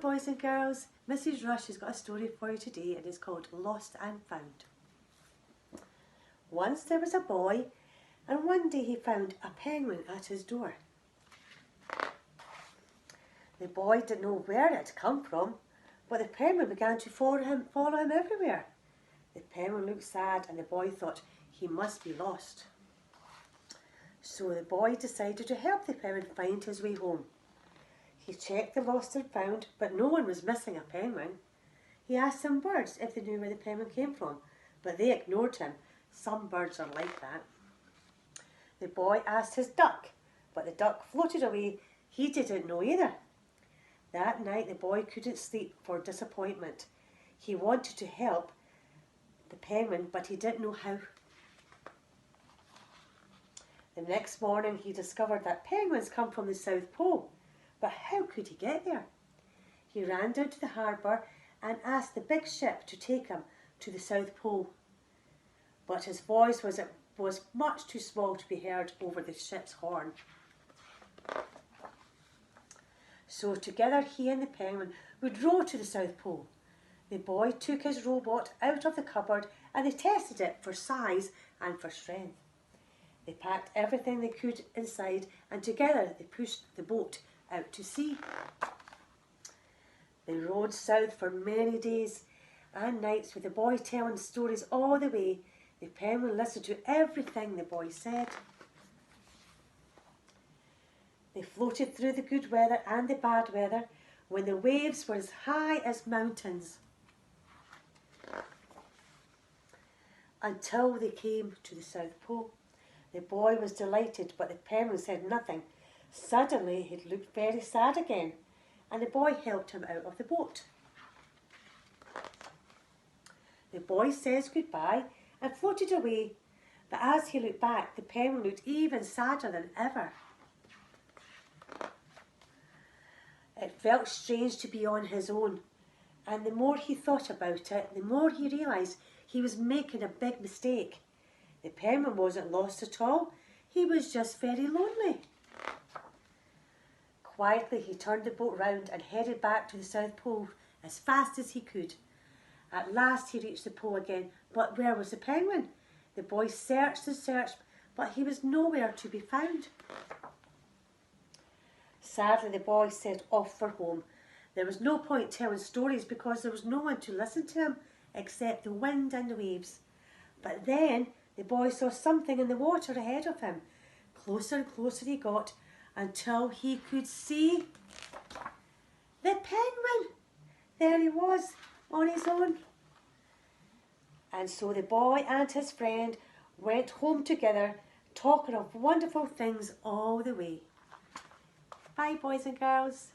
boys and girls, Mrs. Rush has got a story for you today and it's called Lost and Found. Once there was a boy and one day he found a penguin at his door. The boy didn't know where it had come from, but the penguin began to follow him everywhere. The penguin looked sad and the boy thought he must be lost. So the boy decided to help the penguin find his way home. He checked the lost and found, but no one was missing a penguin. He asked some birds if they knew where the penguin came from, but they ignored him. Some birds are like that. The boy asked his duck, but the duck floated away. He didn't know either. That night the boy couldn't sleep for disappointment. He wanted to help the penguin, but he didn't know how. The next morning he discovered that penguins come from the South Pole. But how could he get there? He ran down to the harbour and asked the big ship to take him to the South Pole. But his voice was much too small to be heard over the ship's horn. So together he and the penguin would row to the South Pole. The boy took his rowboat out of the cupboard and they tested it for size and for strength. They packed everything they could inside and together they pushed the boat out to sea. They rowed south for many days and nights with the boy telling stories all the way. The penguin listened to everything the boy said. They floated through the good weather and the bad weather when the waves were as high as mountains until they came to the South Pole. The boy was delighted, but the penguin said nothing. Suddenly he looked very sad again, and the boy helped him out of the boat. The boy says goodbye and floated away, but as he looked back, the penguin looked even sadder than ever. It felt strange to be on his own, and the more he thought about it, the more he realised he was making a big mistake. The penguin wasn't lost at all, he was just very lonely. Quietly he turned the boat round and headed back to the South Pole as fast as he could. At last he reached the pole again, but where was the penguin? The boy searched and searched, but he was nowhere to be found. Sadly the boy set off for home. There was no point telling stories because there was no one to listen to him except the wind and the waves. But then the boy saw something in the water ahead of him. Closer and closer he got, until he could see the penguin. There he was, on his own. And so the boy and his friend went home together, talking of wonderful things all the way. Bye, boys and girls.